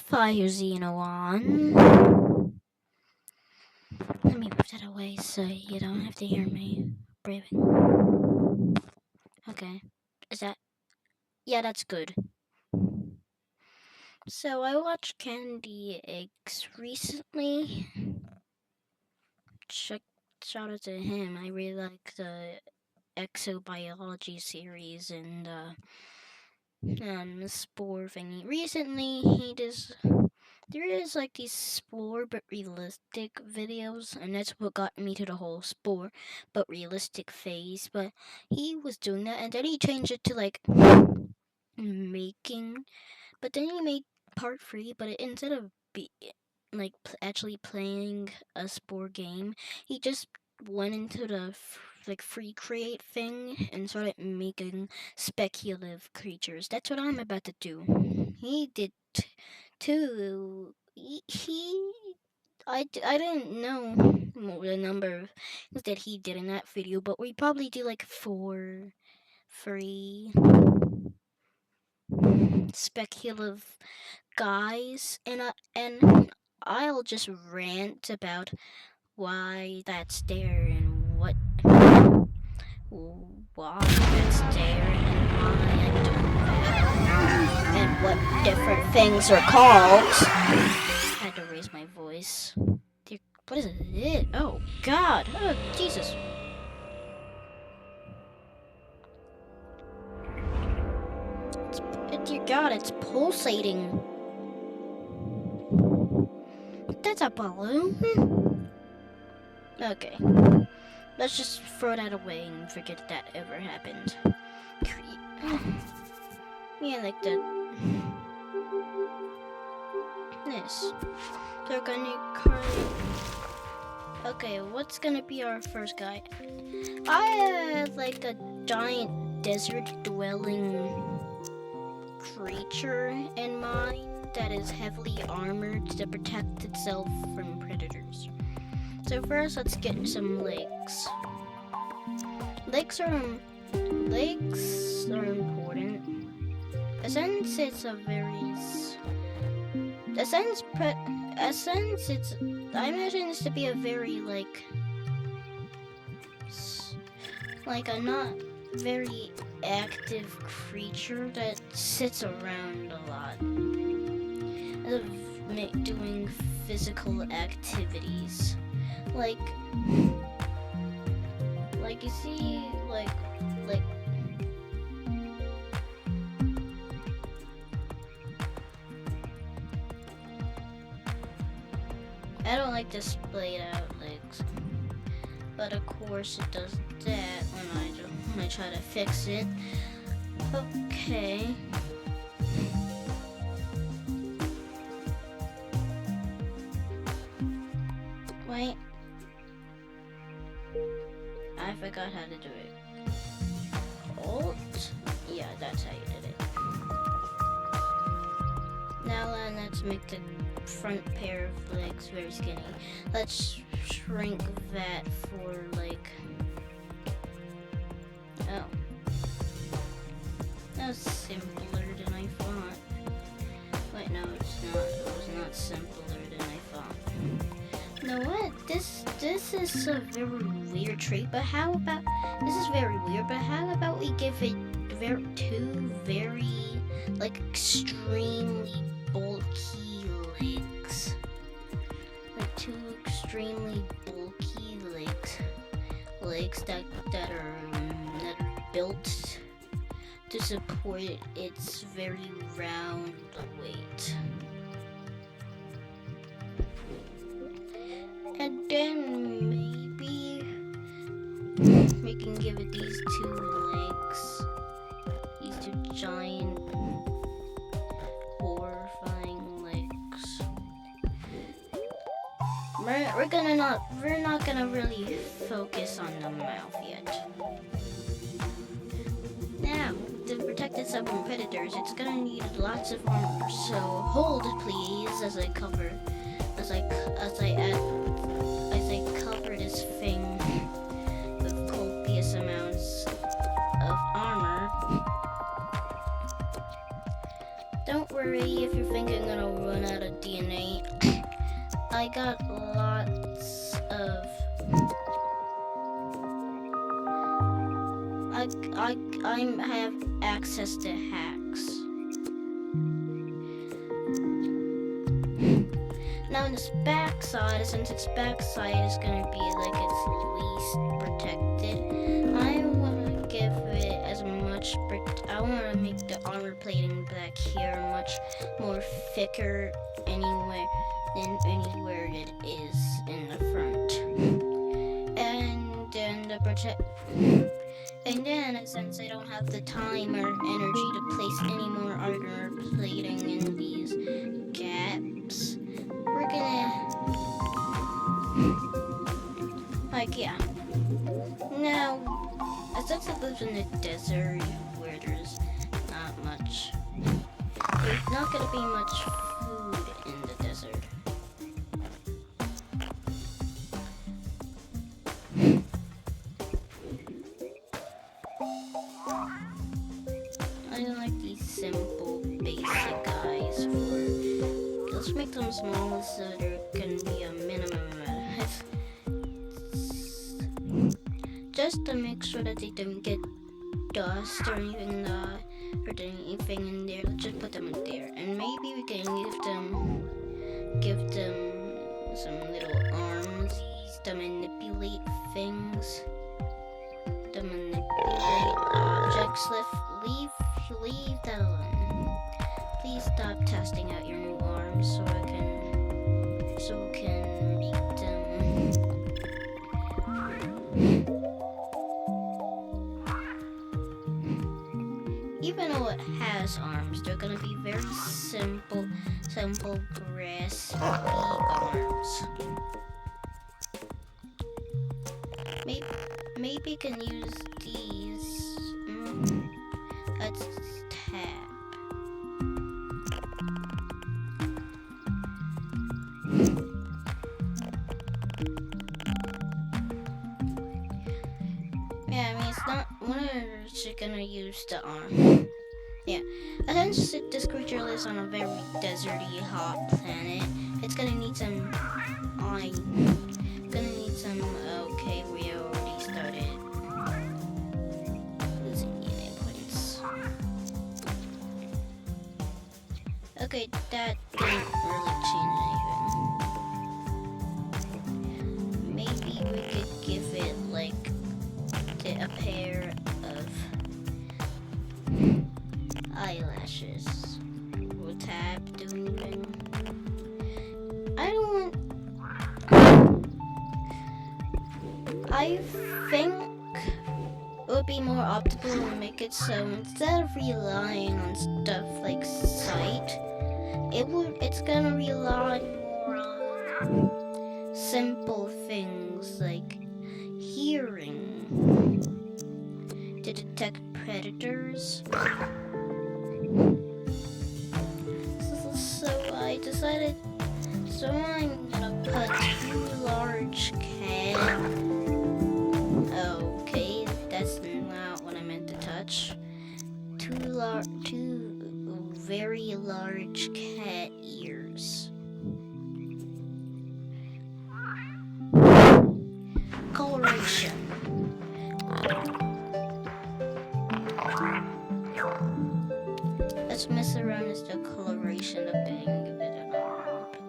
fire Xeno on. Let me move that away so you don't have to hear me breathing. Okay. Is that? Yeah, that's good. So I watched Candy Eggs recently. Shout out to him. I really like the exobiology series and spore thingy. Recently, there is like these spore but realistic videos, and that's what got me to the whole spore but realistic phase. But he was doing that, and then he changed it to like making. But then he made part 3, but instead of actually playing a spore game, he just went into the like free create thing and started making speculative creatures. That's what I'm about to do. He did too. I didn't know the number of things that he did in that video, but we probably do like 4, 3 speculative guys, and I'll just rant about why that's there and why that's there and why I do that and what different things are called. I had to raise my voice. What is it? Oh God! Oh Jesus! Dear God! It's pulsating. That's a balloon. Okay. Let's just throw that away and forget that ever happened. Yeah, like that. This. They're gonna carve. Okay, what's gonna be our first guy? I have like a giant desert dwelling creature in mind that is heavily armored to protect itself from predators. So first, let's get some legs. Legs are important. Since it's a very I imagine this to be a very like a not very active creature that sits around a lot of doing physical activities, like you see, like I don't like to splayed out legs, but of course it does that when I try to fix it. Okay. Wait. I forgot how to do it. Alt? Yeah, that's how you did it. Now let's make the front pair of legs very skinny. Let's shrink that for like... Oh. That was simpler than I thought. Wait, no, it's not. It was not simpler than I thought. You know what? This is a very weird trait, but how about... This is very weird, but how about we give it two very, like, extremely bulky legs? Like, two extremely bulky legs that are built to support its very round weight. And then maybe we can give it these two legs, these two giant horrifying legs. We're not gonna really focus on the mouth yet. Now, to protect itself from predators, it's gonna need lots of armor. So hold please as I cover this thing with copious amounts of armor. Don't don't worry if you're thinking I'm gonna run out of DNA. I got lots of... I have access to hacks. Now in this backside, since its backside is gonna be like its least protected, I wanna give it as much. I wanna make the armor plating back here much more thicker anywhere than anywhere it is in the front. And then since I don't have the time or energy to place any more armor plating in these gaps, we're gonna, like, yeah. Now, since I live in the desert where there's not gonna be much food in the desert. I like these simple, basic guys let's make them small so there can be a minimum amount of just to make sure that they don't get dust or anything in there. Let's just put them in there, and maybe we can give them some little arms to manipulate things, to manipulate objects. Leave that alone. Please stop testing out your new arms so we can make them. Even though it has arms, they're gonna be very simple grassy arms. Maybe you can use these as tab. Yeah, I mean, it's not one of us gonna use the arm. Yeah, since this creature lives on a very deserty, hot planet, it's gonna need some. Okay, we already started losing DNA points. Okay, that didn't really change anything. Maybe we could give it like a pair of eyelashes. Will tab do anything? I think it would be more optimal to make it so instead of relying on stuff like sight, it's gonna rely more on simple things like hearing to detect predators. So I'm gonna put two large cats. Okay, that's not what I meant to touch. Two very large cat ears. Coloration. Let's mess around with the coloration a bit and give it an arm plate.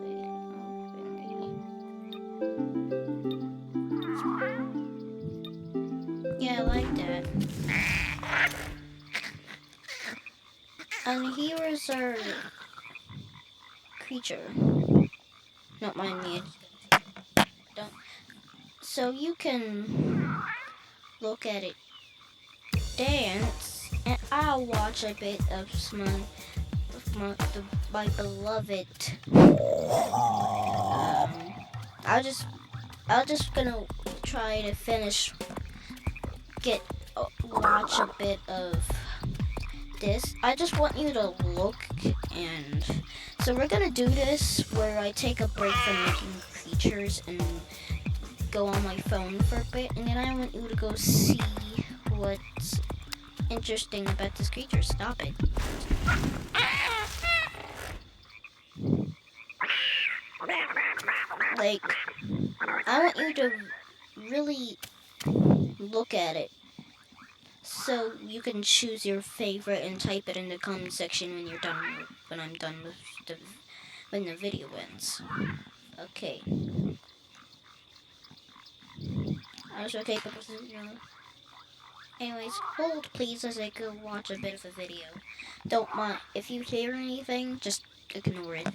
Yeah, I like that. And here is our creature. Not mind me. Don't. So you can look at it dance, and I'll watch a bit of my beloved. I'll just gonna try to watch a bit of this. I just want you to look, and so we're gonna do this where I take a break from making creatures and go on my phone for a bit, and then I want you to go see what's interesting about this creature. Stop it. like, I want you to really look at it so you can choose your favorite and type it in the comment section when you're done. When I'm done with when the video ends. Okay. I was okay, but anyways, hold please as I go watch a bit of a video. Don't mind if you hear anything, just ignore it.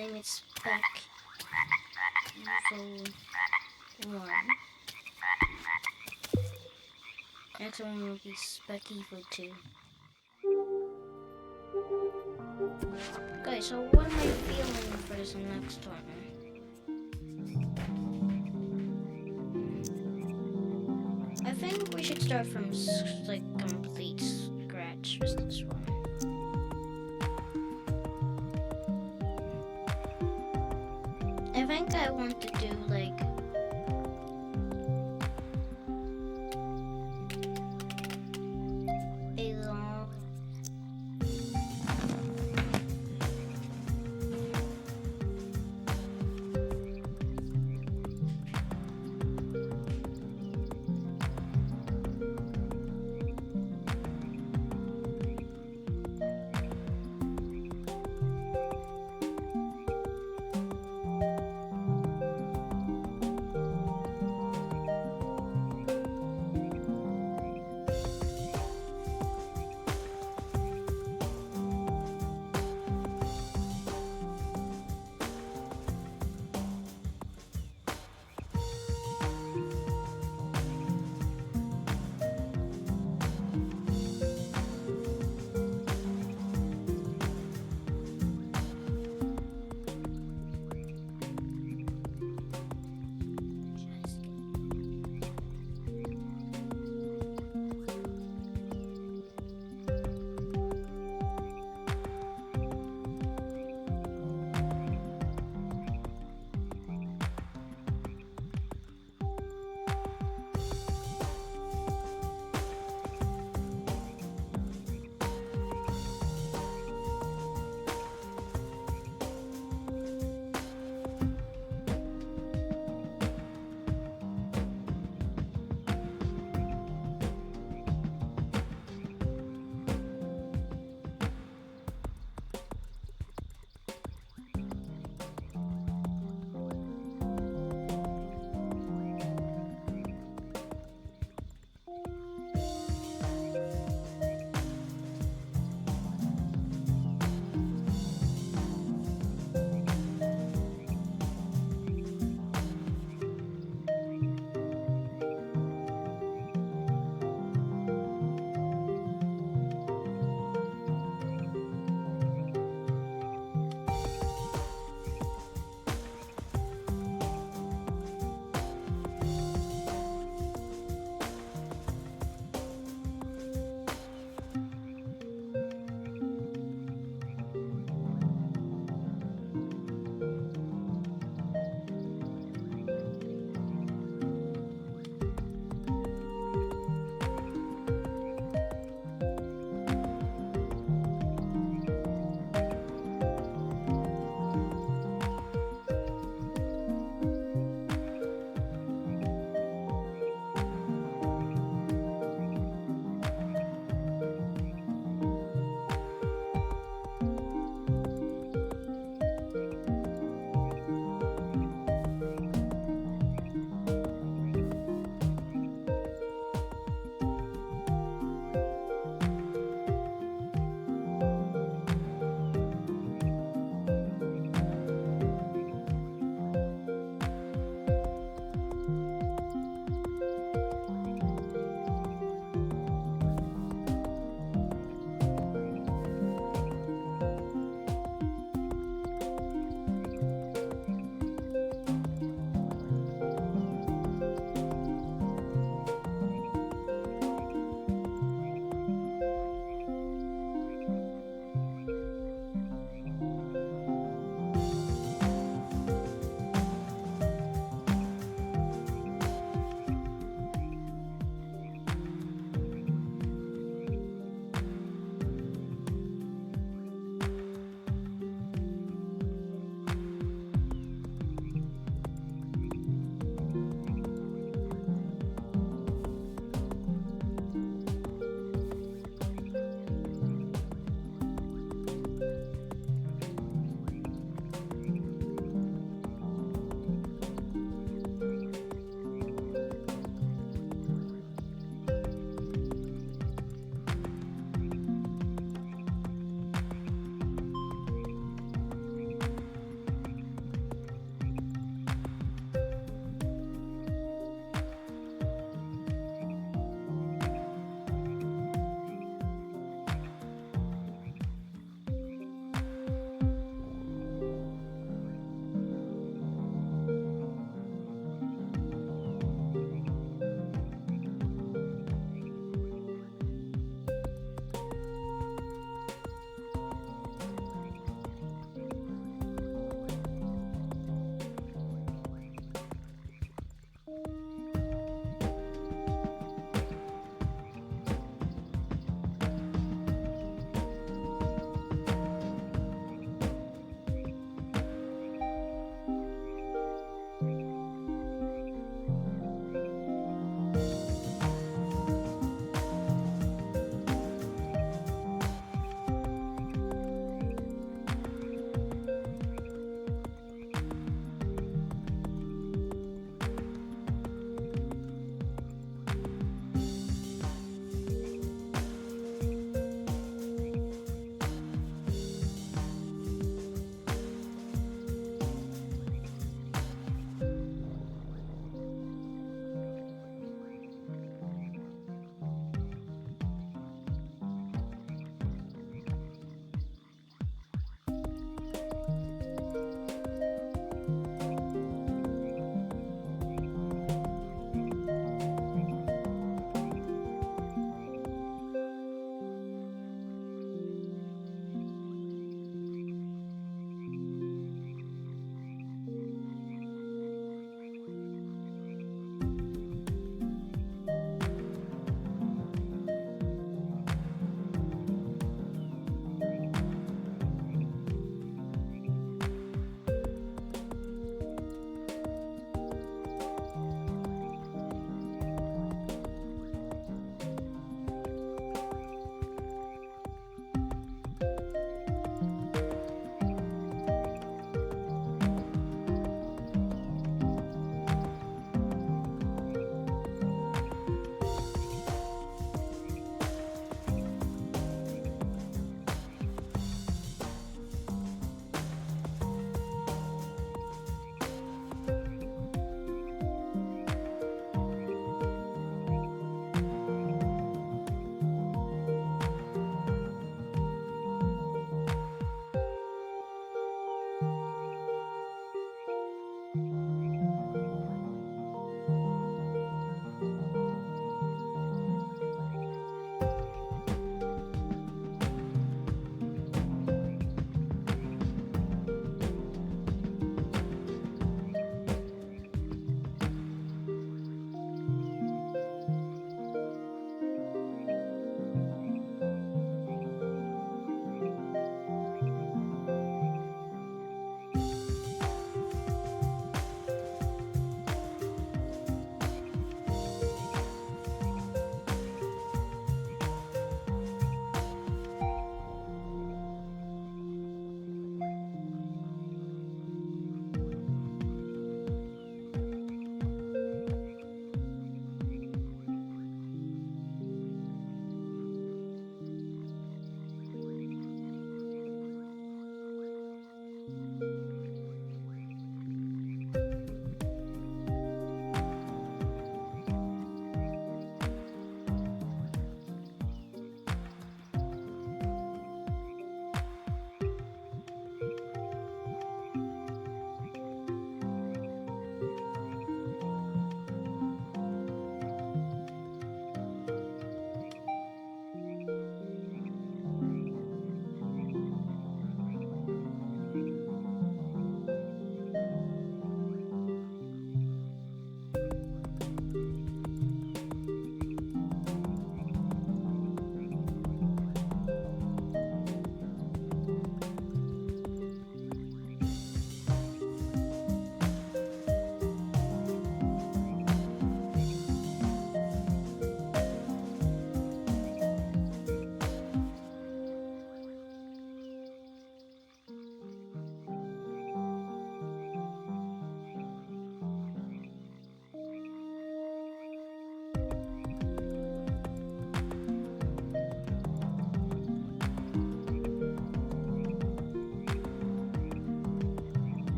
name it Spec Evil 1. Next one will be Spec Evil 2. Okay, so what am I feeling for this next one? I think we should start from like complete scratch with this one. I think I want to do like a long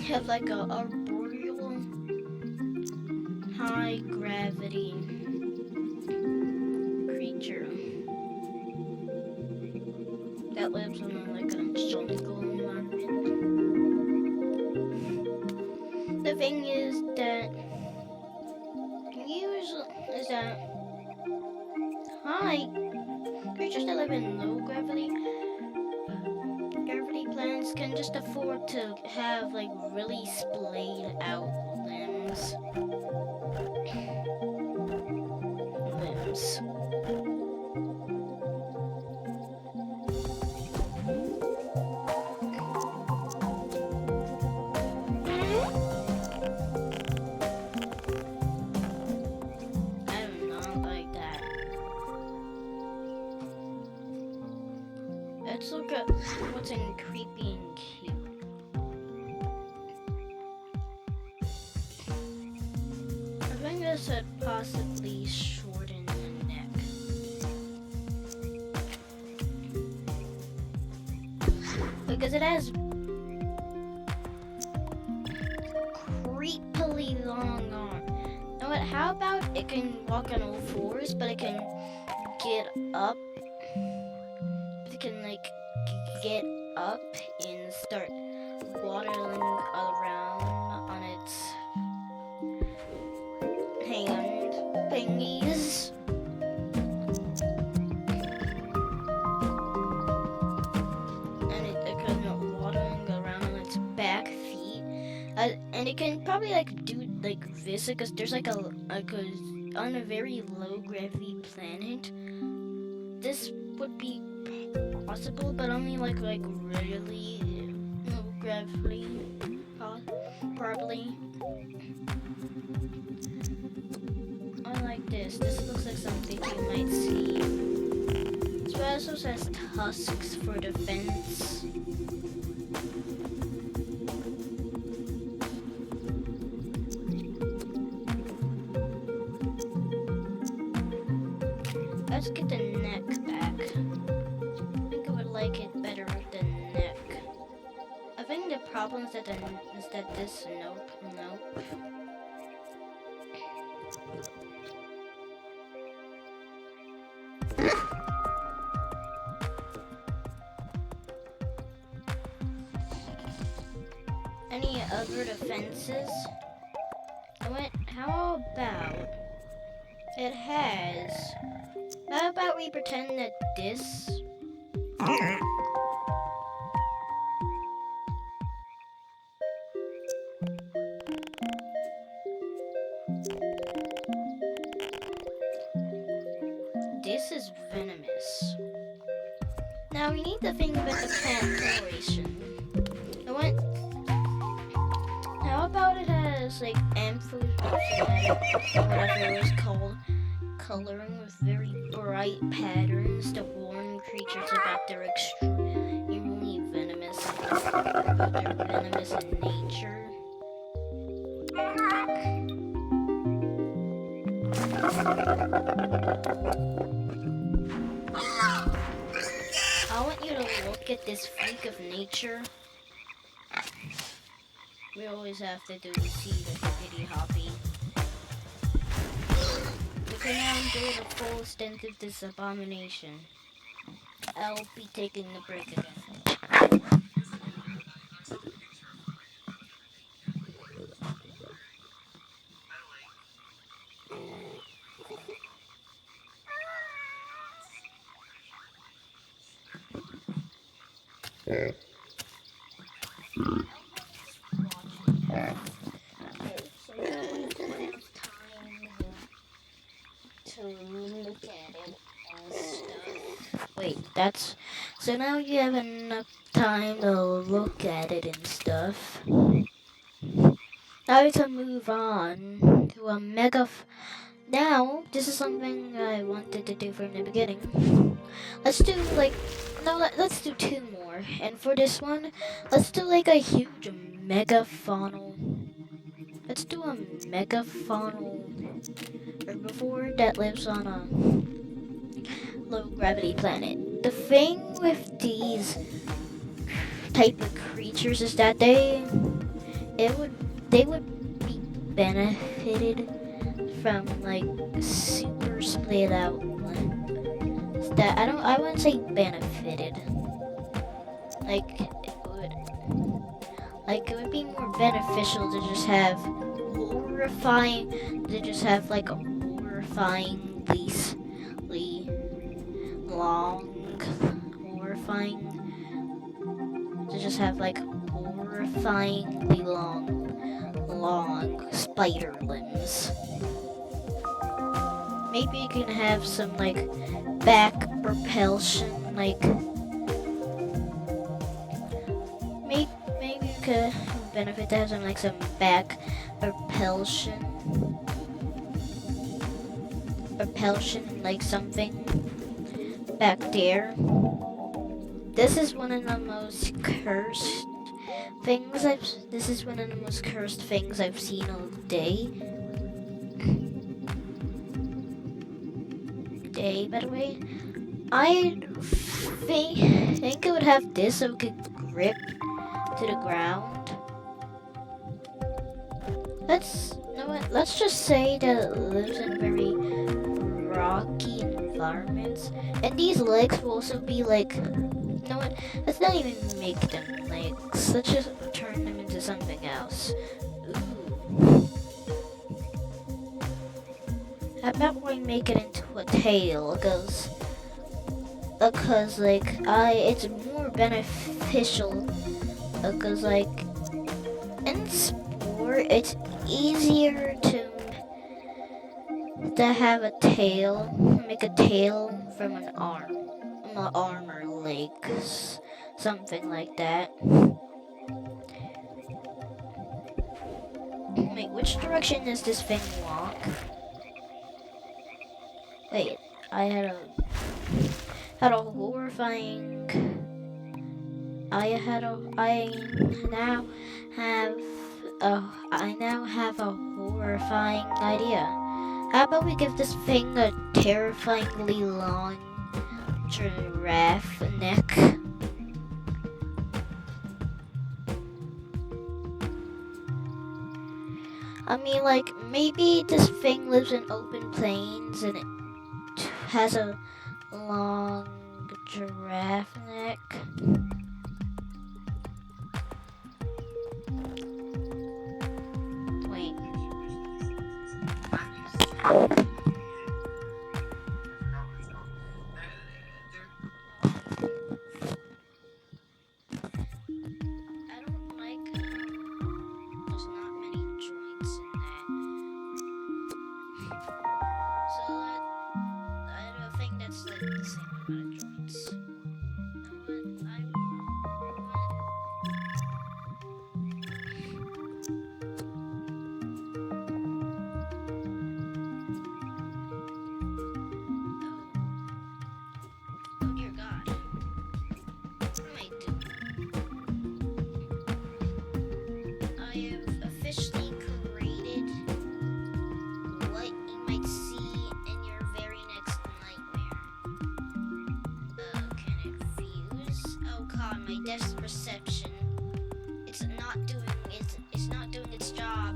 have like a arboreal high gravity creature that lives in like a jungle environment. The thing is that high creatures that live in low gravity planets can just afford to have like really splayed out limbs. I do not like that. Let's look at what's in creepy and cute. I think this should possibly shorten the neck. Because it has creepily long arms. You know what? How about it can walk on all fours, but it can get up. It can like get up and start waddling around on its hand thingies. And it can waddling around on its back feet. And it can probably like do like this because there's like on a very low gravity planet. This would be possible, but only like really low gravity, probably. I like this. This looks like something you might see. This also has tusks for defense. Let's get the neck back. I think I would like it better with the neck. I think the problem is that this nope. Any other defenses? How about it has? How about we pretend that this? This is venomous. Now we need to think about the plant coloration. How about it has like whatever it was called, coloring with very bright patterns to warn creatures about their extremely venomous, about their venomous nature. I want you to look at this freak of nature. We always have to do the hippity hoppy. We can now endure the full extent of this abomination. I'll be taking the break again. Wait, so now you have enough time to look at it and stuff. Now we can move on to a now, this is something I wanted to do from the beginning. Let's do let's do two more. And for this one, let's do like a huge megafaunal. Let's do a megafaunal herbivore that lives on a low gravity planet. The thing with these type of creatures is that they they would be benefited from like super split out that I wouldn't say benefited. Like it would be more beneficial to just have like a horrifyingly long horrifying to just have like horrifyingly long spider limbs. Maybe you can have some like back propulsion, like maybe you could benefit to have some back propulsion like something back there. This is one of the most cursed things I've seen all day. By the way, I think it would have this so it could grip to the ground. Let's just say that it lives in very rocky environments, and these legs will also be like, you know what? Let's not even make them legs. Let's just turn them into something else. Ooh. How about we make it into a tail? Because like it's more beneficial. Because like in sport, it's easier to have a tail, make a tail from an arm or legs, something like that. Wait, which direction does this thing walk? Wait, I now have a horrifying idea. How about we give this thing a terrifyingly long giraffe neck? I mean, like, maybe this thing lives in open plains and it has a long giraffe neck. Wait. I don't like there's not many joints in that. So I don't think that's like the same amount of joints. You know what? Oh dear God. What am I doing? I have officially created what you might see in your very next nightmare. Can it fuse? Oh God, my depth perception. It's not doing its job.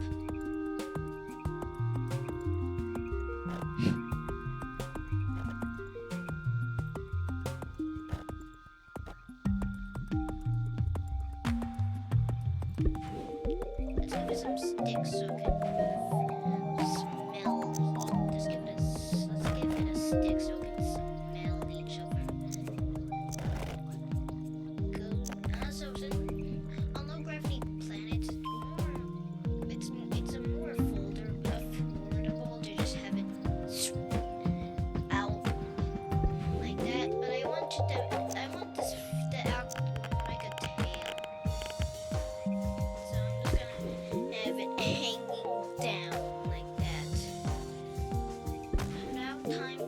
Let's give it some sticks so it can smell. Let's give it a stick so it can smell each other. So on low gravity planets, it's a more affordable to just have it out like that. But I want this to act like a tail. So I'm just gonna have it hanging down like that. Now time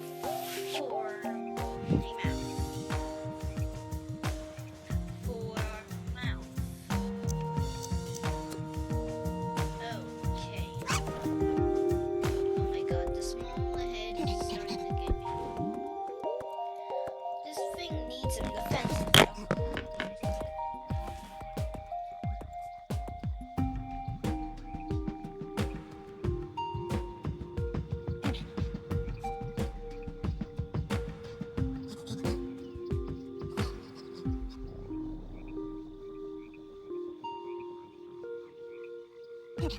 I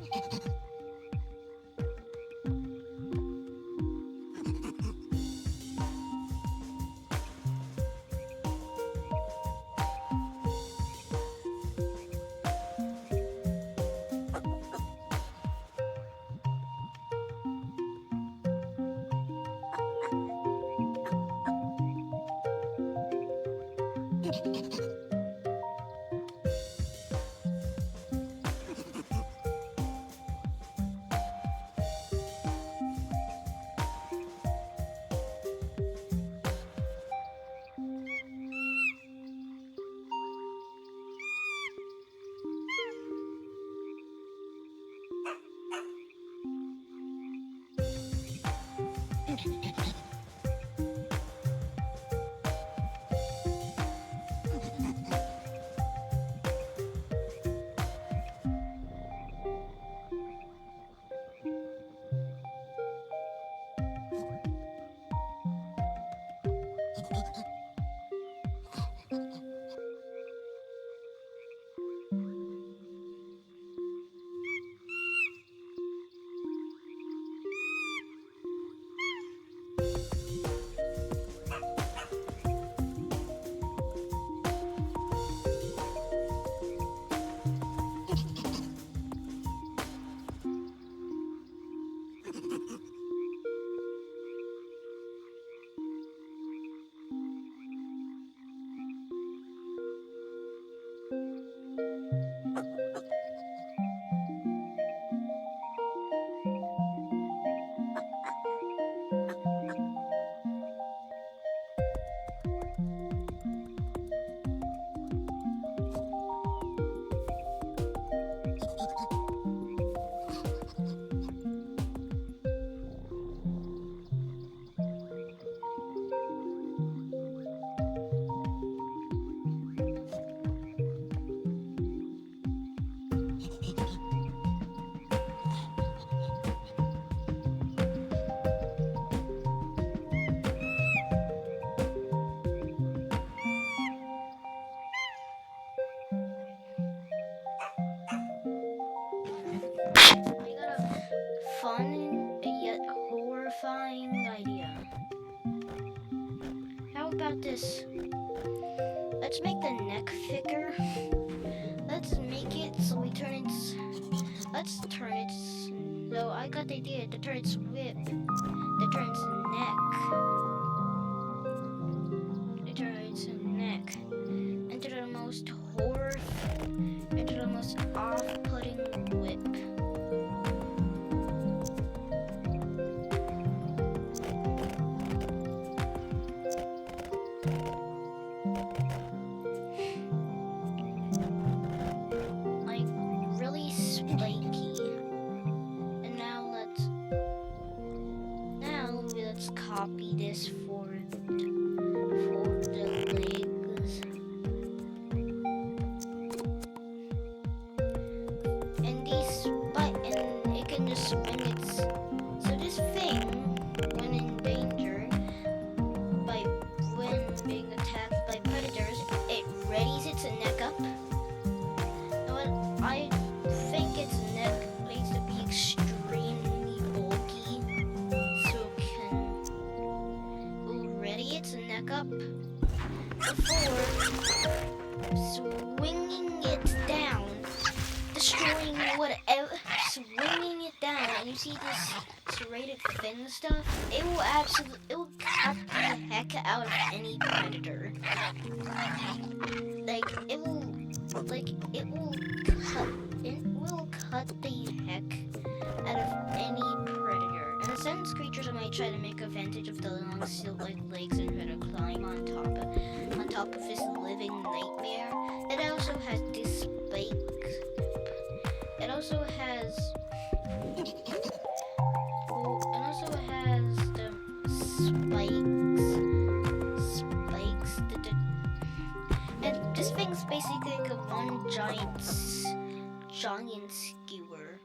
got a fun yet horrifying idea. How about this? Let's make the neck thicker. Let's make it so we turn its. Let's turn it. So I got the idea to turn its whip. To turn its neck. To turn its neck into the most horror. Into the most off-putting whip. Like really spiky. And now let's copy this for the legs. And and it can just when it's so this thing when in danger when being attacked by predators, it readies its neck up. And I think its neck needs to be extremely bulky so it can ready its neck up before swinging it down, destroying whatever, swinging it down, and you see this serrated fin stuff, it will cut the heck out of any predator. It will cut the heck out of any predator. And the sentence creatures might try to make advantage of the long silt-like legs and try to climb on top of this living nightmare. It also has this spikes. It also has the spikes. And this thing's basically like a one giant skewer.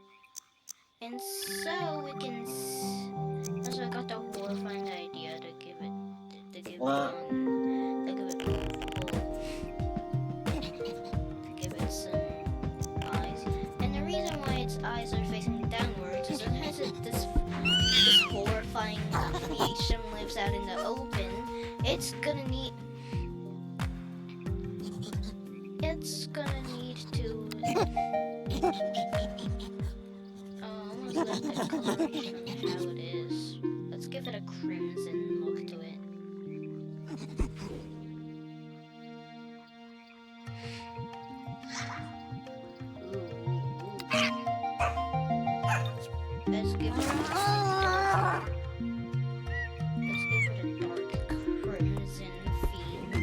And so we can. So I got the horrifying idea to give it some eyes. And the reason why its eyes are facing downwards, as it has this horrifying creation lives out in the open, it's gonna need to let's look at the coloration on how it is. Let's give it a crimson look to it. Let's give it a dark crimson theme.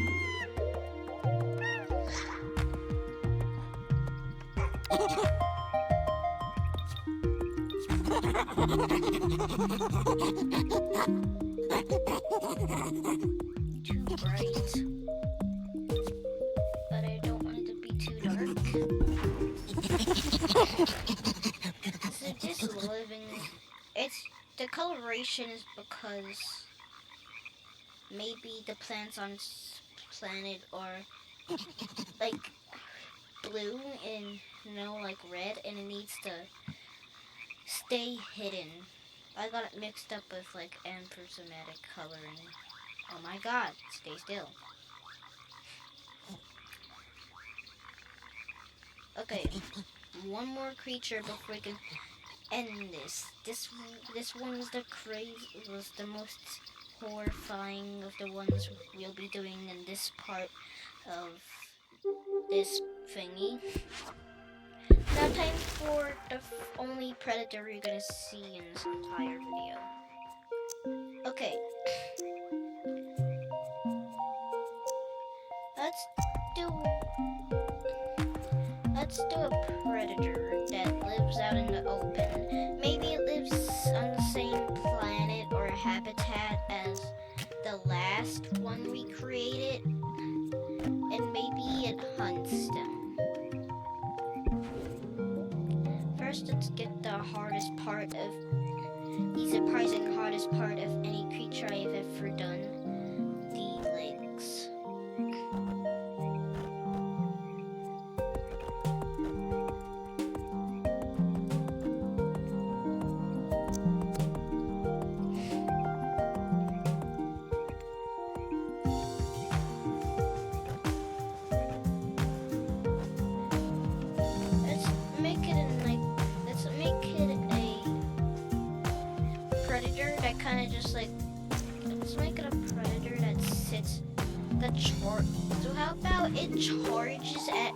Too bright, but I don't want it to be too dark. So just living, the coloration is because maybe the plants on this planet are like blue and like red, and it needs to stay hidden. I got it mixed up with like anthropomorphic coloring. Oh my god, stay still. Okay, one more creature before we can end this. This one was the most horrifying of the ones we'll be doing in this part of this thingy. Now time for the only predator you're gonna see in this entire video. Okay. Let's do a predator that lives out in the open. Maybe it lives on the same planet or habitat as the last one we created, and maybe it hunts them. First, let's get the hardest part of the surprising hardest part of any creature I've ever done. The legs. Let's make it a predator that sits so how about it charges at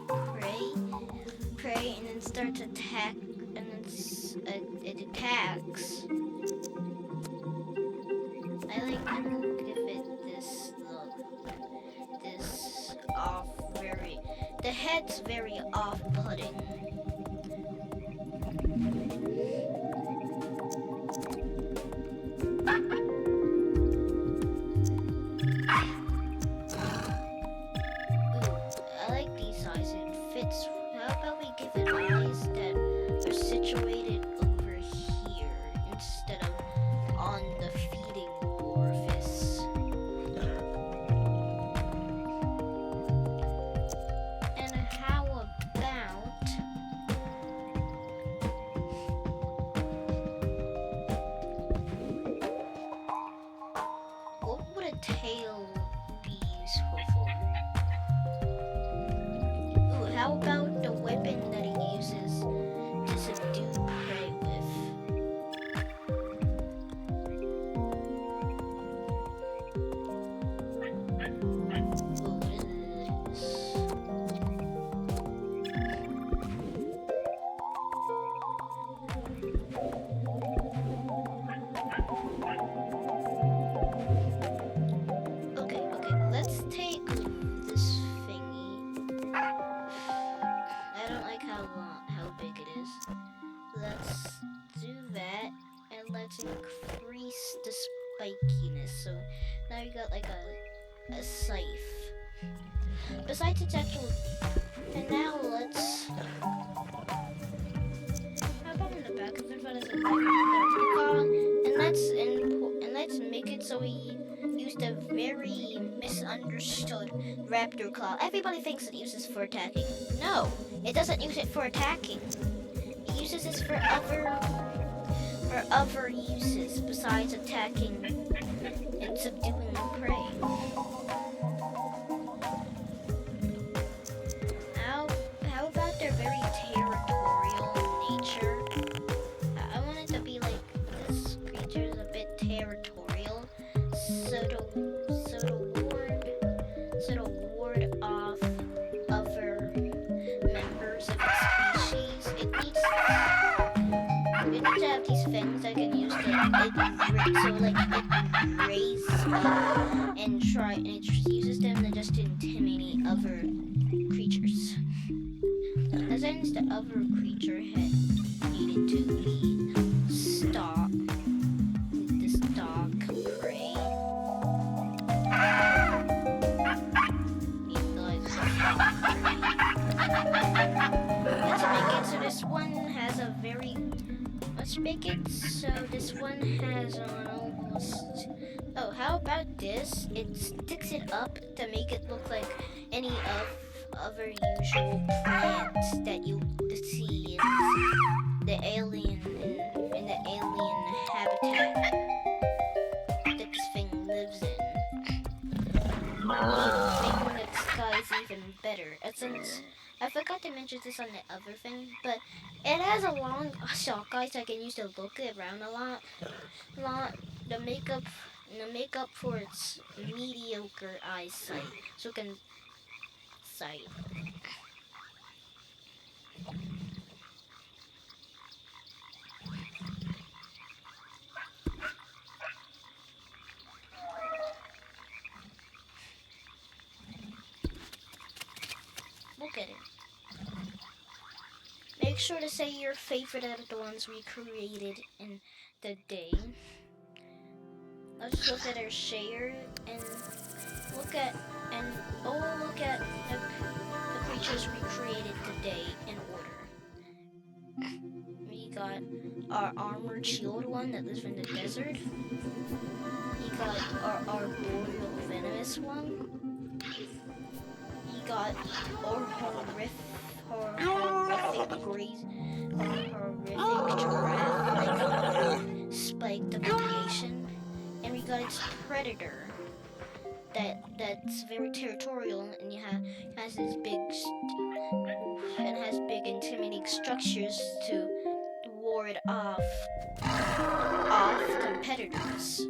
prey and then starts attack, and then it attacks. I like to give it this look, the head's very off-putting. How about we give it eyes that are situated over here instead of on the feeding orifice? And how about what would a tail be useful for? How about the weapon that he uses to subdue prey with? Okay, let's take this thingy. I don't like how big it is. Let's do that, and let's increase the spikiness. So now you got like a scythe. Besides its actual, and now let's. How about in the back of it? And let's make it so we use the very misunderstood raptor claw. Everybody thinks it uses for attacking. No, it doesn't use it for attacking. It uses this for other uses besides attacking and subduing the prey. How about their very territorial nature? I want it to be like this creature is a bit territorial, so to ward off other members of its species, it needs to have these fangs that can use it raises up and it uses them just to intimidate other creatures. As soon as the other creature had needed to stop this dog prey, let's make it so this one has a very. Let's make it so this one has almost. Oh, how about this? It sticks it up to make it look like any of other usual plants that you see in the alien habitat that this thing lives in, making the disguise even better. Since I forgot to mention this on the other thing, but it has a long shot, guys. I can use to look around a lot. The makeup for its mediocre eyesight, so it can sight. Look at it. Make sure to say your favorite out of the ones we created in the day. Let's look at our share and look at the creatures we created today in order. We got our armored shield one that lives in the desert. We got our arboreal venomous one. We got our horrific giraffe spiked creation, and we got its predator that's very territorial and has big intimidating structures to ward off competitors.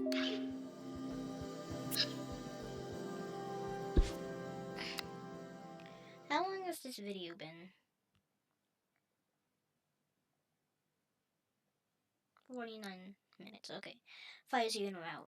How long has this video been? 49 minutes. Okay. 5-0 out.